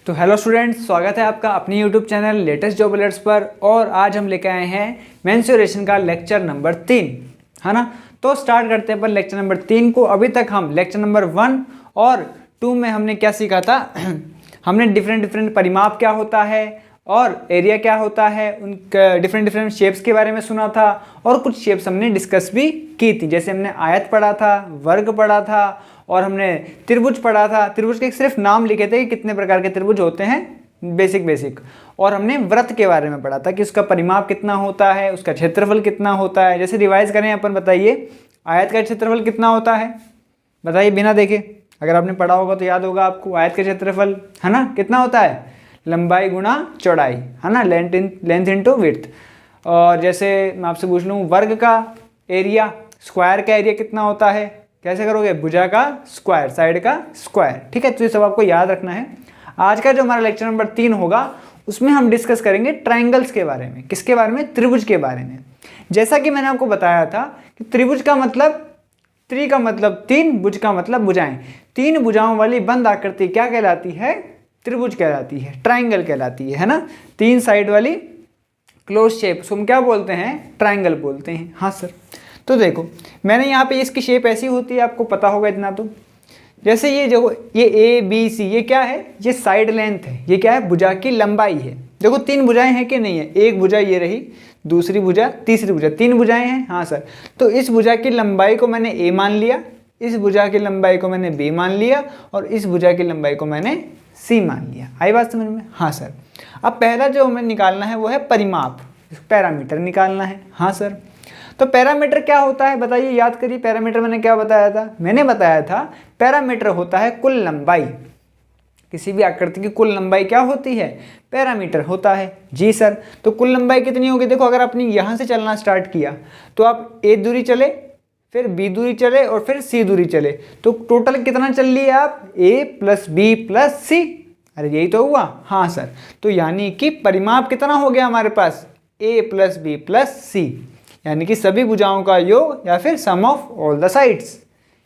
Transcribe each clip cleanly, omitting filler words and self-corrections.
तो hello students, स्वागत है आपका अपनी YouTube channel latest job alerts पर। और आज हम लेके आए हैं मेंसुरेशन का लेक्चर नंबर 3, है ना। तो स्टार्ट करते हैं पर लेक्चर नंबर 3 को। अभी तक हम लेक्चर नंबर 1 और 2 में हमने क्या सीखा था हमने डिफरेंट परिमाप क्या होता है और एरिया क्या होता है, उन डिफरेंट शेप्स के बारे में सुना था। और कुछ शेप्स हमने डिस्कस भी की थी, जैसे हमने आयत पढ़ा था, वर्ग पढ़ा था और हमने त्रिभुज पढ़ा था। त्रिभुज के सिर्फ नाम लिखे थे कि कितने प्रकार के त्रिभुज होते हैं, बेसिक। और हमने वृत्त के बारे में पढ़ा था कि उसका परिमाप कितना होता है, उसका क्षेत्रफल कितना होता है। जैसे रिवाइज करें अपन, बताइए आयत का क्षेत्रफल कितना होता है, बताइए बिना देखे। अगर आपने पढ़ा होगा तो याद होगा आपको, आयत का क्षेत्रफल है ना कितना होता है, लंबाई गुणा चौड़ाई, है ना, लेंथ इनटू विड्थ। और जैसे मैं आपसे पूछ लूँ वर्ग का एरिया, स्क्वायर का एरिया कितना होता है, कैसे करोगे, भुजा का स्क्वायर, साइड का स्क्वायर। ठीक है, तो ये सब आपको याद रखना है। आज का जो हमारा लेक्चर नंबर 3 होगा उसमें हम डिस्कस करेंगे ट्राइंगल्स के बारे में। किसके बारे में, त्रिभुज के बारे में। जैसा कि मैंने आपको बताया था कि त्रिभुज का मतलब, त्रि का मतलब 3, भुज का मतलब भुजाएं। 3 भुजाओं वाली बंद आकृति क्या कहलाती है, त्रिभुज कहलाती है, ट्राइंगल कहलाती है ना। 3 साइड वाली क्लोज शेप उसको हम क्या बोलते हैं, ट्राइंगल बोलते हैं। हाँ सर, तो देखो मैंने यहाँ पे इसकी शेप ऐसी होती है, आपको पता होगा इतना तो। जैसे ये जो ये ए बी सी, ये क्या है, ये साइड लेंथ है, ये क्या है, भुजा की लंबाई है। देखो 3 भुजाएं हैं कि नहीं है, एक भुजा ये रही, दूसरी भुजा, तीसरी भुजा, 3 भुजाएं हैं। हाँ सर, तो इस भुजा की लंबाई को मैंने ए मान लिया, इस भुजा की लंबाई को मैंने बी मान लिया और इस भुजा की लंबाई को मैंने सी मान लिया। आई बात समझ में। हाँ सर, अब पहला जो हमें निकालना है वो है परिमाप, पैरामीटर निकालना है। हाँ सर, तो पैरामीटर क्या होता है बताइए, याद करिए। पैरामीटर मैंने क्या बताया था, मैंने बताया था पैरामीटर होता है कुल लंबाई। किसी भी आकृति की कुल लंबाई क्या होती है, पैरामीटर होता है। जी सर, तो कुल लंबाई कितनी होगी, देखो अगर आपने यहाँ से चलना स्टार्ट किया तो आप ए दूरी चले, फिर बी दूरी चले और फिर सी दूरी चले, तो टोटल कितना चल लिए आप, ए प्लस बी प्लस सी। अरे यही तो हुआ। हाँ सर, तो यानी कि परिमाप कितना हो गया हमारे पास, ए प्लस बी प्लस सी, यानी कि सभी भुजाओं का योग या फिर सम ऑफ ऑल द साइड्स।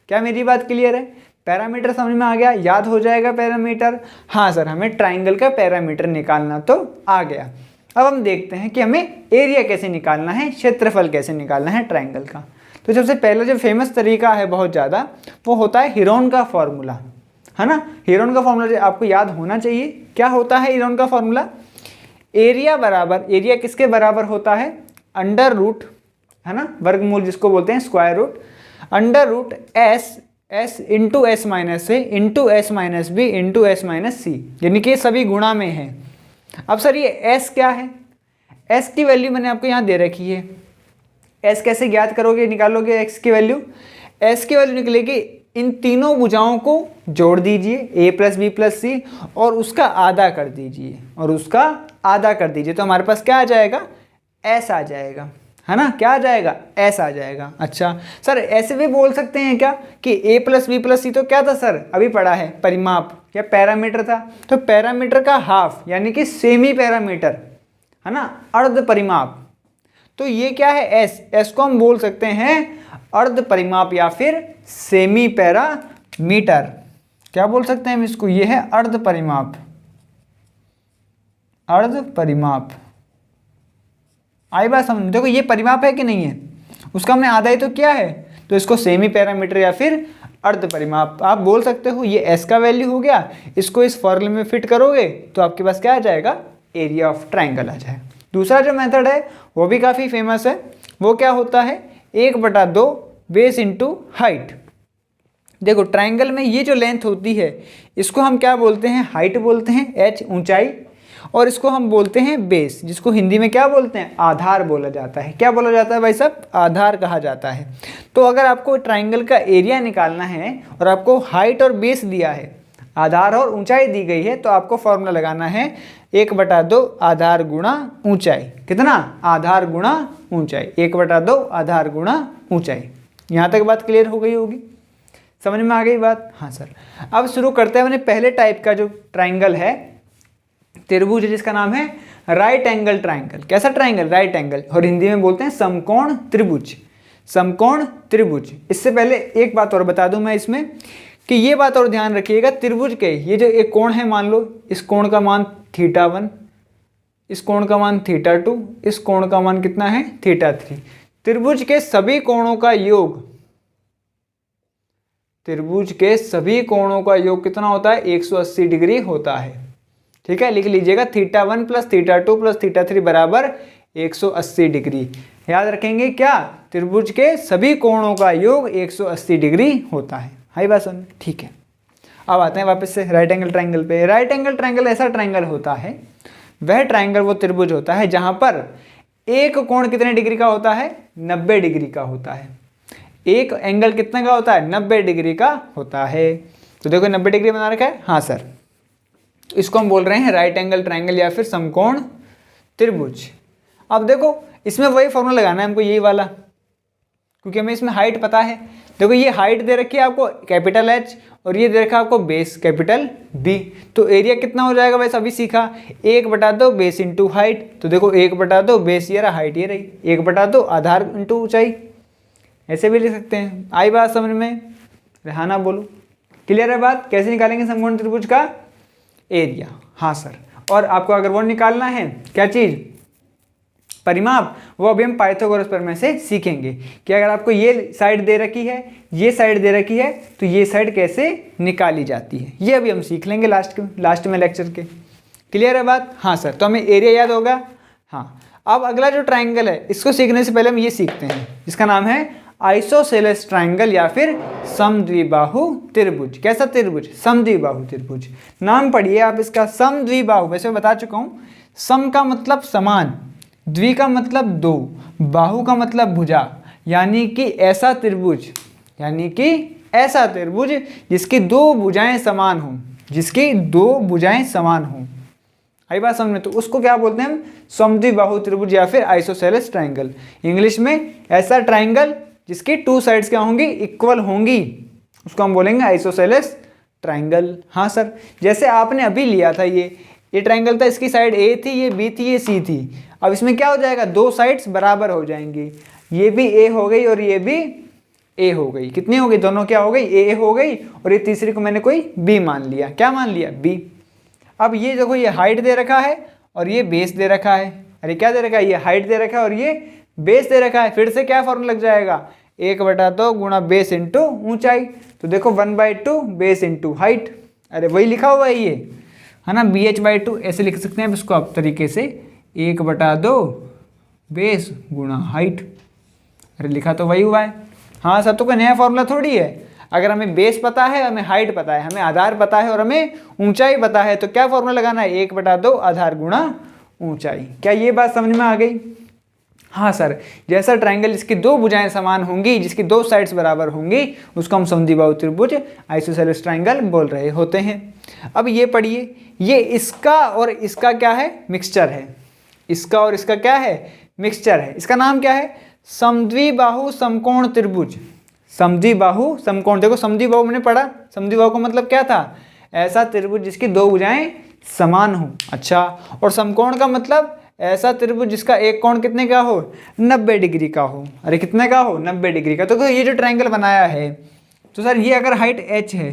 क्या मेरी बात क्लियर है, पैरामीटर समझ में आ गया, याद हो जाएगा पैरामीटर। हाँ सर, हमें ट्राइंगल का पैरामीटर निकालना तो आ गया। अब हम देखते हैं कि हमें एरिया कैसे निकालना है, क्षेत्रफल कैसे निकालना है ट्राइंगल का। तो सबसे पहला जो फेमस तरीका है बहुत ज़्यादा, वो होता है हीरोन का फॉर्मूला, है ना। हीरोन का फॉर्मूला आपको याद होना चाहिए। क्या होता है हीरोन का फॉर्मूला, एरिया बराबर, एरिया किसके बराबर होता है, अंडर रूट, है ना, वर्गमूल जिसको बोलते हैं square root, under root S into S minus A into S minus B into S minus C, यानी कि सभी गुणा में है। अब सर ये एस क्या है, एस की वैल्यू मैंने आपको यहाँ दे रखी है। एस कैसे ज्ञात करोगे, निकालोगे एक्स की वैल्यू, एस की वैल्यू निकलेगी, इन तीनों भुजाओं को जोड़ दीजिए, ए प्लस बी प्लस सी, और उसका आधा कर दीजिए, और उसका आधा कर दीजिए, तो हमारे पास क्या आ जाएगा, एस आ जाएगा, है ना। क्या आ जाएगा, एस आ जाएगा। अच्छा सर, ऐसे भी बोल सकते हैं क्या कि ए प्लस बी प्लस सी तो क्या था सर, अभी पढ़ा है, परिमाप या पैरामीटर था। तो पैरामीटर का हाफ यानी कि सेमी पैरामीटर, है ना, अर्ध परिमाप। तो ये क्या है, एस, एस को हम बोल सकते हैं अर्ध परिमाप या फिर सेमी पैरामीटर। क्या बोल सकते हैं हम इसको, ये है अर्ध परिमाप, अर्ध परिमाप। आई बात समझ। देखो ये परिमाप है कि नहीं है, उसका हमने आधा ही तो किया है, तो इसको सेमी पैरामीटर या फिर अर्ध परिमाप आप बोल सकते हो। ये एस का वैल्यू हो गया, इसको इस फॉर्मूले में फिट करोगे तो आपके पास क्या आ जाएगा, एरिया ऑफ ट्राइंगल आ जाए। दूसरा जो मेथड है वो भी काफ़ी फेमस है, वो क्या होता है, 1/2 बेस इंटू हाइट। देखो ट्राइंगल में ये जो लेंथ होती है इसको हम क्या बोलते हैं, हाइट बोलते हैं, एच ऊंचाई, और इसको हम बोलते हैं बेस, जिसको हिंदी में क्या बोलते हैं, आधार बोला जाता है। क्या बोला जाता है भाई साहब, आधार कहा जाता है। तो अगर आपको ट्राइंगल का एरिया निकालना है और आपको हाइट और बेस दिया है, आधार और ऊंचाई दी गई है, तो आपको फॉर्मूला लगाना है 1/2 आधार गुणा ऊंचाई। कितना, आधार गुणा ऊंचाई, 1/2 आधार गुणा ऊंचाई। यहाँ तक बात क्लियर हो गई होगी, समझ में आ गई बात। हाँ सर, अब शुरू करते हैं अपने पहले टाइप का जो ट्राइंगल है, त्रिभुज है, जिसका नाम है राइट एंगल ट्राइंगल। कैसा ट्राइंगल, राइट एंगल, और हिंदी में बोलते हैं समकोण त्रिभुज, समकोण त्रिभुज। इससे पहले एक बात और बता दूं मैं इसमें, कि ये बात और ध्यान रखिएगा, त्रिभुज के ये जो एक कोण है, मान लो इस कोण का मान θ1, इस कोण का मान θ2, इस कोण का मान कितना है θ3। त्रिभुज के सभी कोणों का योग, त्रिभुज के सभी कोणों का योग कितना होता है 180 डिग्री होता है। ठीक है, लिख लीजिएगा θ1 प्लस θ2 प्लस θ3 बराबर 180 डिग्री। याद रखेंगे क्या, त्रिभुज के सभी कोणों का योग 180 डिग्री होता है। हाई बात सुन, ठीक है। अब आते हैं वापस से राइट एंगल ट्रायंगल पे। राइट एंगल ट्रायंगल ऐसा ट्रायंगल होता है, वह ट्रायंगल वो त्रिभुज होता है जहां पर एक कोण कितने डिग्री का होता है 90 डिग्री का होता है। एक एंगल कितने का होता है 90 डिग्री का होता है। तो देखो 90 डिग्री बना रखा है, हाँ सर, इसको हम बोल रहे हैं राइट एंगल ट्रायंगल या फिर समकोण त्रिभुज। अब देखो इसमें वही फॉर्मूला लगाना है हमको, यही वाला, क्योंकि हमें इसमें हाइट पता है। देखो ये हाइट दे रखी है आपको कैपिटल H और ये दे रखा है आपको बेस कैपिटल B। तो एरिया कितना हो जाएगा, वैसे अभी सीखा 1/2 बेस इंटू हाइट। तो देखो 1/2 बेस ये रहा, हाइट ये रही, 1/2 आधार इंटू ऊंचाई, ऐसे भी लिख सकते हैं। आई बात समझ में, रेहाना बोलो, क्लियर है बात। कैसे निकालेंगे समकोण त्रिभुज का एरिया, हाँ सर। और आपको अगर वो निकालना है क्या चीज़, परिमाप, वो अभी हम पाइथागोरस प्रमेय से सीखेंगे कि अगर आपको ये साइड दे रखी है, ये साइड दे रखी है, तो ये साइड कैसे निकाली जाती है, ये अभी हम सीख लेंगे लास्ट में लेक्चर के। क्लियर है बात, हाँ सर। तो हमें एरिया याद होगा, हाँ। अब अगला जो ट्राइंगल है, इसको सीखने से पहले हम ये सीखते हैं, इसका नाम है आइसोसेलेस ट्राइंगल या फिर समद्विबाहु त्रिभुज। कैसा त्रिभुज, समद्विबाहु त्रिभुज। नाम पढ़िए आप इसका, समद्विबाहु। वैसे मैं बता चुका हूँ, सम का मतलब समान, द्वि का मतलब दो, बाहु का मतलब भुजा, यानी कि ऐसा त्रिभुज, यानी कि ऐसा त्रिभुज जिसकी दो भुजाएं समान हों, जिसकी दो भुजाएं समान हों। आई बात समझ में, तो उसको क्या बोलते हैं हम, समद्विबाहु त्रिभुज या फिर आइसोसेलेस ट्राइंगल। इंग्लिश में ऐसा ट्राइंगल जिसकी टू साइड्स क्या होंगी, इक्वल होंगी, उसको हम बोलेंगे आइसोसेलेस ट्राइंगल। हाँ सर, जैसे आपने अभी लिया था ये ट्राइंगल था, इसकी साइड ए थी, ये बी थी, ये सी थी। अब इसमें क्या हो जाएगा, दो साइड्स बराबर हो जाएंगी, ये भी ए हो गई और ये भी ए हो गई। कितनी हो गई, दोनों क्या हो गई, ए हो गई, और ये तीसरी को मैंने कोई बी मान लिया। क्या मान लिया, बी। अब ये देखो, ये हाइट दे रखा है और ये बेस दे रखा है। अरे क्या दे रखा है, ये हाइट दे रखा है और ये बेस दे रखा है। फिर से क्या फॉर्मूला लग जाएगा, 1/2 गुणा बेस इंटू ऊंचाई। तो देखो 1/2 बेस इंटू हाइट, अरे वही लिखा हुआ है ये, है ना, BH/2 ऐसे लिख सकते हैं इसको आप तरीके से, 1/2 बेस गुणा हाइट। अरे लिखा तो वही हुआ है। हाँ सर, तो कोई नया फॉर्मूला थोड़ी है। अगर हमें बेस पता है, हमें हाइट पता है, हमें आधार पता है और हमें ऊंचाई पता है, तो क्या फॉर्मूला लगाना है, 1/2 आधार गुणा ऊंचाई। क्या ये बात समझ में आ गई। हाँ सर, जैसा ट्राइंगल जिसकी दो भुजाएं समान होंगी, जिसकी दो साइड्स बराबर होंगी, उसको हम समद्विबाहु त्रिभुज आइसोसेलेस ट्राइंगल बोल रहे होते हैं। अब ये पढ़िए, ये इसका और इसका क्या है, मिक्सचर है। इसका और इसका क्या है, मिक्सचर है। इसका नाम क्या है, समद्विबाहु समकोण त्रिभुज। समद्विबाहु समकोण, देखो समद्विबाहु मैंने पढ़ा, समद्विबाहु का मतलब क्या था, ऐसा त्रिभुज जिसकी दो भुजाएं समान हो। अच्छा, और समकोण का मतलब ऐसा त्रिभुज जिसका एक कोण कितने का हो, 90 डिग्री का हो। अरे कितने का हो, 90 डिग्री का। तो ये जो ट्रायंगल बनाया है, तो सर ये अगर हाइट h है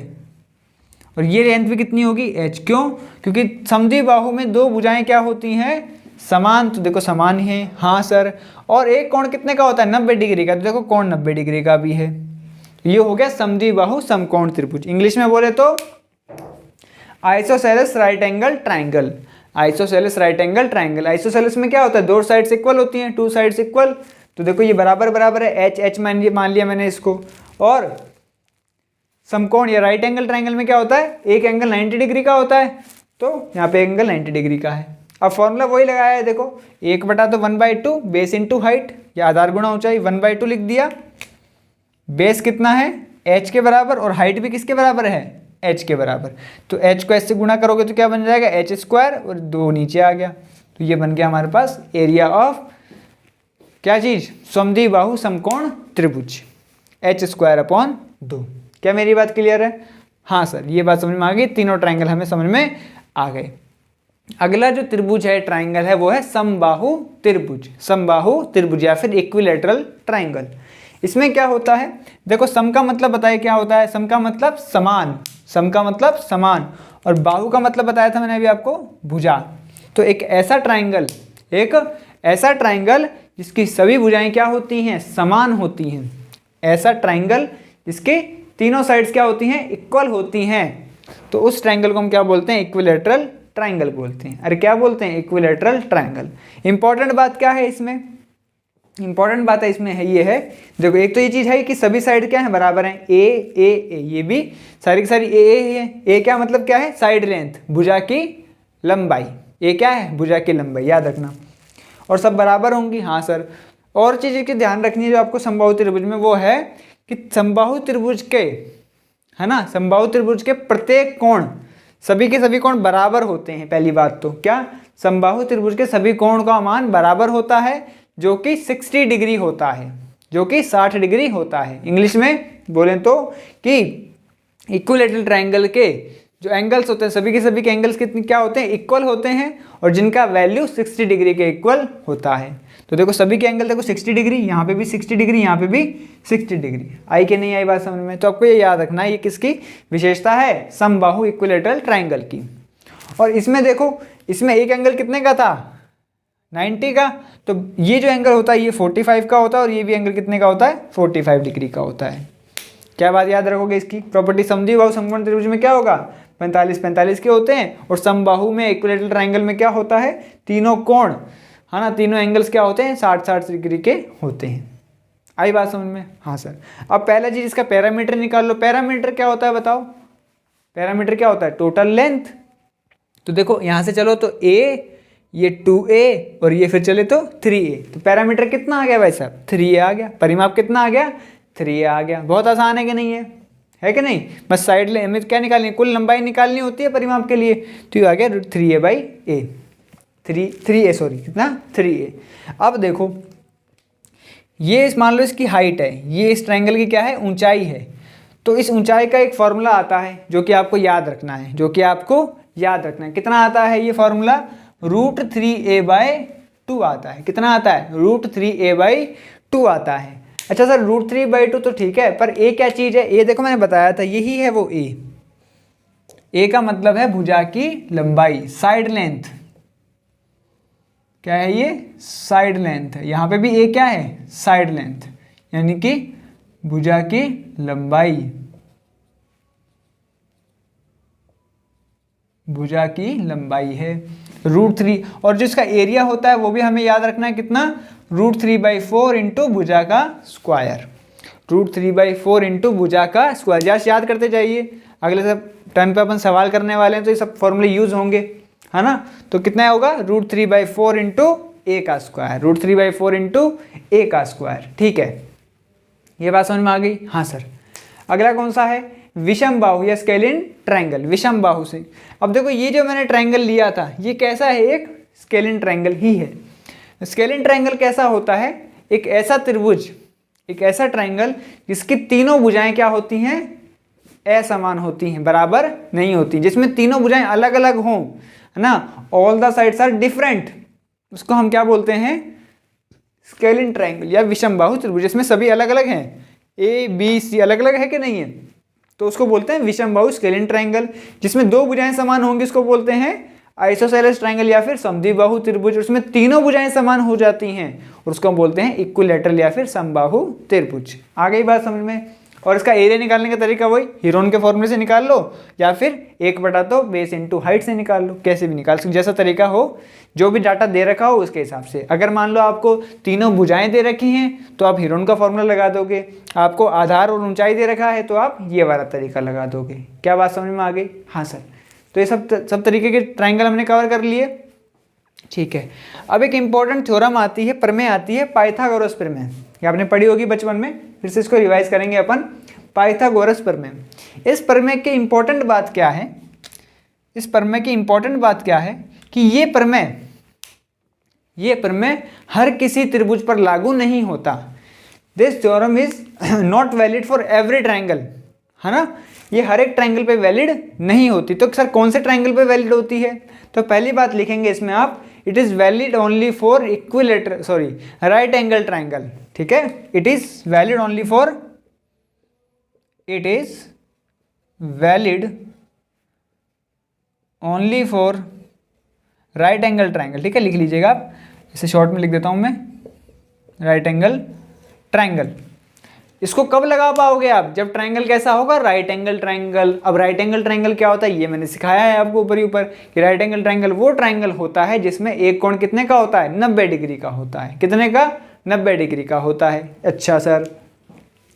और ये लेंथ भी कितनी होगी, h। क्यों, क्योंकि समद्विबाहु में दो भुजाएं क्या होती हैं, समान। तो देखो समान ही है, हाँ सर। और एक कोण कितने का होता है, 90 डिग्री का। तो देखो कोण 90 डिग्री का भी है। ये हो गया समद्विबाहु समकोण त्रिभुज। इंग्लिश में बोले तो isosceles right angle triangle. Isosceles right angle triangle. Isosceles में क्या होता है, दो साइड्स इक्वल होती हैं, टू साइड्स इक्वल। तो देखो ये बराबर बराबर है, h मान लिया मैंने इसको। और समकोण या राइट एंगल ट्राइंगल में क्या होता है, एक एंगल 90 डिग्री का होता है, तो यहाँ पे एंगल 90 डिग्री का है। अब फॉर्मूला वही लगाया है, देखो 1/2 1/2 बेस इंटू हाइट या आधार गुणा ऊंचाई, 1/2 लिख दिया। बेस कितना है, h के बराबर, और हाइट भी किसके बराबर है, h के बराबर। तो h को h से गुणा करोगे तो क्या बन जाएगा, h² और 2 नीचे आ गया। तो ये बन गया हमारे पास एरिया ऑफ क्या चीज़, समद्विबाहु समकोण त्रिभुज, h²/2। क्या मेरी बात क्लियर है। हाँ सर, ये बात समझ में आ गई, तीनों ट्राइंगल हमें समझ में आ गए। अगला जो त्रिभुज है, ट्राइंगल है, वो है समबाहु त्रिभुज। समबाहु त्रिभुज या फिर इक्विलैटरल ट्राइंगल। इसमें क्या होता है, देखो सम का मतलब बताइए क्या होता है, सम का मतलब समान, सम का मतलब समान, और बाहु का मतलब बताया था मैंने अभी आपको, भुजा। तो एक ऐसा ट्राइंगल, एक ऐसा ट्राइंगल जिसकी सभी भुजाएं क्या होती हैं, समान होती हैं, ऐसा ट्राइंगल जिसके तीनों साइड्स क्या होती हैं, इक्वल होती हैं, तो उस ट्राइंगल को हम क्या बोलते हैं, इक्विलैटरल ट्राइंगल बोलते हैं। अरे क्या बोलते हैं, इक्विलैटरल ट्राइंगल। इंपॉर्टेंट बात क्या है इसमें, इंपॉर्टेंट बात है इसमें है ये है, देखो एक तो ये चीज़ है कि सभी साइड क्या है, बराबर हैं, ए, ये भी सारी की सारी ए है। ए क्या मतलब क्या है, साइड लेंथ, भुजा की लंबाई, ए क्या है, भुजा की लंबाई, याद रखना, और सब बराबर होंगी। हाँ सर, और चीज़ की ध्यान रखनी है जो आपको समबाहु त्रिभुज में, वो है कि समबाहु त्रिभुज के, है ना, समबाहु त्रिभुज के प्रत्येक कोण, सभी के सभी कोण बराबर होते हैं। पहली बात तो क्या, समबाहु त्रिभुज के सभी कोण का मान बराबर होता है, जो कि 60 डिग्री होता है, जो कि 60 डिग्री होता है। इंग्लिश में बोलें तो कि इक्विलैटरल ट्राइंगल के जो एंगल्स होते हैं, सभी के सभी के एंगल्स कितने क्या होते हैं, इक्वल होते हैं, और जिनका वैल्यू 60 डिग्री के इक्वल होता है। तो देखो सभी के एंगल देखो 60 डिग्री, यहाँ पे भी 60 डिग्री, यहाँ पे भी 60 डिग्री। आई कि नहीं आई बात समझ में? तो आपको ये याद रखना है, ये किसकी विशेषता है, समबाहु इक्विलैटरल ट्राइंगल की। और इसमें देखो, इसमें एक एंगल कितने का था, 90 का, तो ये जो एंगल होता है ये 45 का होता है, और ये भी एंगल कितने का होता है, 45 डिग्री का होता है। क्या बात याद रखोगे इसकी प्रॉपर्टी, समद्विबाहु समकोण त्रिभुज में क्या होगा, 45 के होते हैं, और समबाहु में इक्विलैटरल ट्राइंगल में क्या होता है, तीनों कोण, है ना, तीनों एंगल्स क्या होते हैं, 60 डिग्री के होते हैं। आई बात समझ में? हाँ सर। अब पहला चीज इसका पैरामीटर निकाल लो। पैरामीटर क्या होता है बताओ, पैरामीटर क्या होता है, टोटल लेंथ। तो देखो यहाँ से चलो तो ए, ये 2a, और ये फिर चले तो 3a, तो पैरामीटर कितना आ गया भाई साहब, 3a आ गया। परिमाप कितना आ गया, 3a आ गया। बहुत आसान है कि नहीं है कि नहीं? बस साइड ले हमें क्या निकालनी है, कुल लंबाई निकालनी होती है परिमाप के लिए, तो ये आ गया 3a/a, 3a सॉरी, कितना, 3a। अब देखो ये मान लो इसकी हाइट है, ये इस ट्रायंगल की क्या है, ऊंचाई है। तो इस ऊंचाई का एक फॉर्मूला आता है जो कि आपको याद रखना है, जो कि आपको याद रखना है। कितना आता है ये फॉर्मूला, √3a/2 आता है। कितना आता है, √3a/2 आता है। अच्छा सर √3/2 तो ठीक है, पर a क्या चीज़ है, a देखो मैंने बताया था यही है वो a का मतलब है भुजा की लंबाई, साइड लेंथ। क्या है ये, साइड लेंथ है। यहाँ पे भी a क्या है, साइड लेंथ, यानी कि भुजा की लंबाई, भुजा की लंबाई है √3। और जो इसका एरिया होता है वो भी हमें याद रखना है, कितना, √3/4 इंटू भुजा का स्क्वायर, √3/4 इंटू भुजा का स्क्वायर। जैसे याद करते जाइए, अगले सब टर्न पे अपन सवाल करने वाले हैं तो ये सब फॉर्मूले यूज होंगे, है ना। तो कितना होगा, √3/4 इंटू a का स्क्वायर, √3/4 इंटू a का स्क्वायर। ठीक है, ये बात समझ में आ गई? हाँ सर। अगला कौन सा है, विषम बाहु या स्केलिन ट्रायंगल, विषम बाहु से। अब देखो ये जो मैंने ट्रायंगल लिया था ये कैसा है, एक स्केलिन ट्रायंगल ही है। स्केलिन ट्रायंगल कैसा होता है, एक ऐसा त्रिभुज, एक ऐसा ट्रायंगल जिसकी तीनों भुजाएं क्या होती हैं, असमान होती हैं, बराबर नहीं होती, जिसमें तीनों भुजाएं अलग अलग हों, है ना, all the sides are different, उसको हम क्या बोलते हैं, स्केलिन ट्रायंगल या विषम बाहु त्रिभुज। जिसमें सभी अलग अलग हैं, ए बी सी अलग अलग है कि नहीं है, तो उसको बोलते हैं विषम बाहु स्केलिन ट्रायंगल। जिसमें दो भुजाएं समान होंगी उसको बोलते हैं आइसोसेलेस ट्रायंगल या फिर समद्विबाहु त्रिभुज। उसमें तीनों भुजाएं समान हो जाती हैं और उसको हम बोलते हैं इक्विलैटरल या फिर समबाहु त्रिभुज। आ गई बात समझ में? और इसका एरिया निकालने का तरीका वही हीरोन के फॉर्मूले से निकाल लो, या फिर 1/2 बेस इंटू हाइट से निकाल लो, कैसे भी निकाल सकते, जैसा तरीका हो, जो भी डाटा दे रखा हो उसके हिसाब से। अगर मान लो आपको तीनों भुजाएं दे रखी हैं तो आप हीरोन का फॉर्मूला लगा दोगे, आपको आधार और ऊंचाई दे रखा है तो आप ये वाला तरीका लगा दोगे। क्या बात समझ में आ गई? हाँ सर। तो ये सब तरीके के ट्रायंगल हमने कवर कर लिए। ठीक है, अब एक इंपॉर्टेंट थ्योरम आती है, प्रमेय आती है, पाइथागोरस प्रमेय। ये आपने पढ़ी होगी बचपन में, फिर से इसको रिवाइज करेंगे अपन। पाइथागोरस प्रमेय। इस प्रमेय की इंपॉर्टेंट बात क्या है, इस प्रमेय की इंपॉर्टेंट बात क्या है कि ये प्रमेय हर किसी त्रिभुज पर लागू नहीं होता। This theorem is not valid for every triangle, है ना, ये हर एक ट्रायंगल पे वैलिड नहीं होती। तो सर कौन से ट्रायंगल पे वैलिड होती है? तो पहली बात लिखेंगे इसमें आप it is valid only for equilateral, sorry, right angle triangle, ठीक है, it is valid only for, it is valid only for right angle triangle, ठीक है, लिख लीजिएगा आप, इसे शॉर्ट में लिख देता हूँ मैं, राइट एंगल ट्राइंगल। इसको कब लगा पाओगे आप, जब ट्राइंगल कैसा होगा, राइट एंगल ट्राइंगल। अब राइट एंगल ट्राइंगल क्या होता है, ये मैंने सिखाया है आपको ऊपर ही ऊपर कि राइट एंगल ट्राइंगल वो ट्राइंगल होता है जिसमें एक कोण कितने का होता है, 90 डिग्री का होता है। कितने का, 90 डिग्री का होता है। अच्छा सर,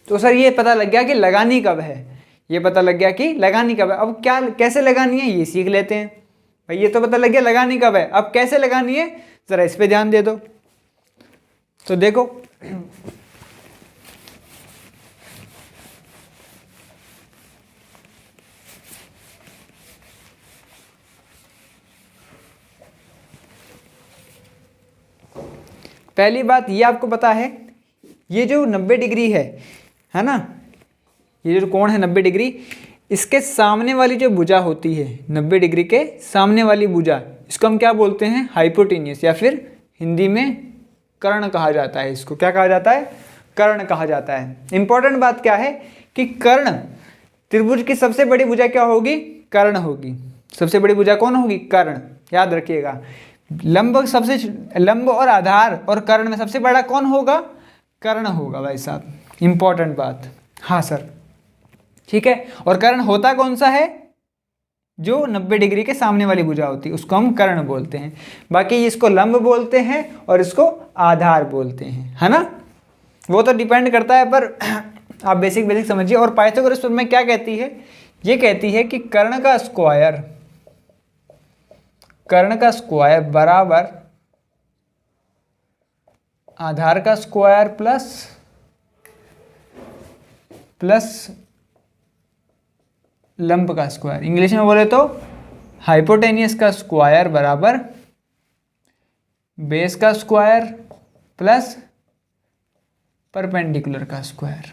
तो सर ये पता लग गया कि लगानी कब है, ये पता लग गया कि लगानी कब है। अब क्या, कैसे लगानी है ये सीख लेते हैं भाई। ये तो पता लग गया लगानी कब है, अब कैसे लगानी है जरा इस पे ध्यान दे दो। तो देखो, पहली बात ये आपको पता है, ये जो 90 डिग्री है ना, ये जो कोण है 90 डिग्री, इसके सामने वाली जो भुजा होती है, 90 डिग्री के सामने वाली भुजा, इसको हम क्या बोलते हैं, हाइपोटेन्यूस, या फिर हिंदी में कर्ण कहा जाता है। इसको क्या कहा जाता है, कर्ण कहा जाता है। इंपॉर्टेंट बात क्या है कि कर्ण, त्रिभुज की सबसे बड़ी भुजा क्या होगी, कर्ण होगी। सबसे बड़ी भुजा कौन होगी, कर्ण, याद रखिएगा। लंब, सबसे लंब और आधार और कर्ण में सबसे बड़ा कौन होगा, कर्ण होगा भाई साहब, इंपॉर्टेंट बात। हाँ सर, ठीक है। और कर्ण होता कौन सा है, जो 90 डिग्री के सामने वाली भुजा होती है उसको हम कर्ण बोलते हैं। बाकी इसको लंब बोलते हैं और इसको आधार बोलते हैं, है ना, वो तो डिपेंड करता है, पर आप बेसिक समझिए। और पाइथागोरस में क्या कहती है, ये कहती है कि कर्ण का स्क्वायर, कर्ण का स्क्वायर बराबर आधार का स्क्वायर प्लस लंब का स्क्वायर। इंग्लिश में बोले तो हाइपोटेनियस का स्क्वायर बराबर बेस का स्क्वायर प्लस परपेंडिकुलर का स्क्वायर,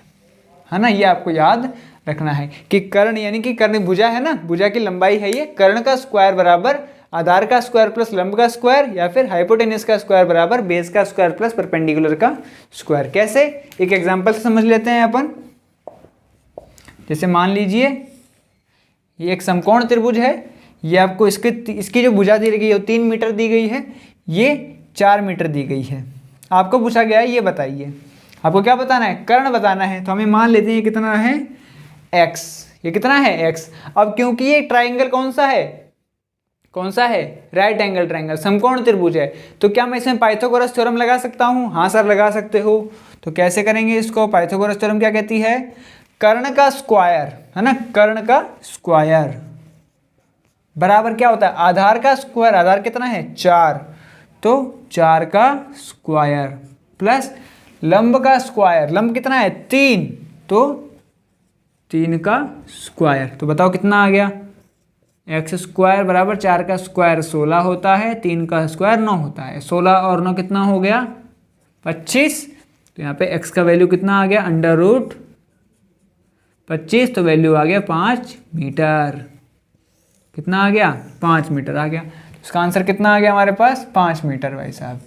है ना। ये आपको याद रखना है कि कर्ण यानी कि कर्ण भुजा है ना, भुजा की लंबाई है ये, कर्ण का स्क्वायर बराबर आधार का स्क्वायर प्लस लंब का स्क्वायर, या फिर हाइपोटेनियस का स्क्वायर बराबर बेस का स्क्वायर प्लस परपेंडिकुलर का स्क्वायर। कैसे, एक एग्जांपल से समझ लेते हैं अपन। जैसे मान लीजिए ये एक समकोण त्रिभुज है, ये आपको इसकी जो भुजा दी गई है वो 3 मीटर दी गई है, ये 4 मीटर दी गई है। आपको पूछा गया है ये बताइए, आपको क्या बताना है, कर्ण बताना है। तो हमें मान लेते हैं ये कितना है, x, ये कितना है x। अब क्योंकि ये ट्राइंगल कौन सा है, कौन सा है, राइट एंगल ट्राइंगल, समकोण त्रिभुज है, तो क्या मैं इसमें पाइथागोरस थ्योरम लगा सकता हूँ। हाँ सर लगा सकते हो। तो कैसे करेंगे इसको, पाइथागोरस थ्योरम क्या कहती है, कर्ण का स्क्वायर, है ना, कर्ण का स्क्वायर बराबर क्या होता है, आधार का स्क्वायर, आधार कितना है 4, तो 4 का स्क्वायर प्लस लंब का स्क्वायर, लंब कितना है 3, तो 3 का स्क्वायर। तो बताओ कितना आ गया, एक्स स्क्वायर बराबर 4 का स्क्वायर 16 होता है, 3 का स्क्वायर 9 होता है, 16 और 9 कितना हो गया 25। तो यहाँ पे x का वैल्यू कितना आ गया, √25, तो वैल्यू आ गया 5 मीटर। कितना आ गया, 5 मीटर आ गया। इसका आंसर कितना आ गया हमारे पास, 5 मीटर भाई साहब।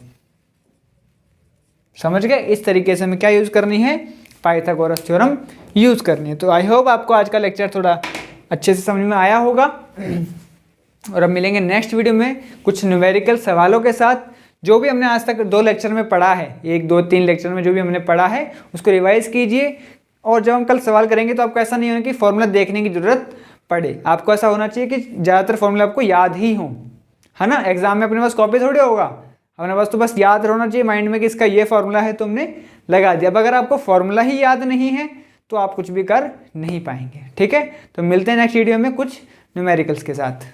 समझ गए, इस तरीके से हमें क्या यूज़ करनी है, पाइथागोरस थ्योरम यूज़ करनी है। तो आई होप आपको आज का लेक्चर थोड़ा अच्छे से समझ में आया होगा। और अब मिलेंगे नेक्स्ट वीडियो में कुछ न्यूमेरिकल सवालों के साथ। जो भी हमने आज तक 2 लेक्चर में पढ़ा है, 1, 2, 3 लेक्चर में जो भी हमने पढ़ा है उसको रिवाइज कीजिए। और जब हम कल सवाल करेंगे तो आपको ऐसा नहीं होना कि फॉर्मूला देखने की ज़रूरत पड़े, आपको ऐसा होना चाहिए कि ज़्यादातर फॉर्मूला आपको याद ही हो, है ना। एग्जाम में अपने पास कॉपी थोड़ी होगा, अपने पास तो बस याद रहना चाहिए माइंड में कि इसका ये फॉर्मूला है, तुमने लगा दिया। अब अगर आपको फॉर्मूला ही याद नहीं है तो आप कुछ भी कर नहीं पाएंगे, ठीक है। तो मिलते हैं नेक्स्ट वीडियो में कुछ न्यूमेरिकल्स के साथ।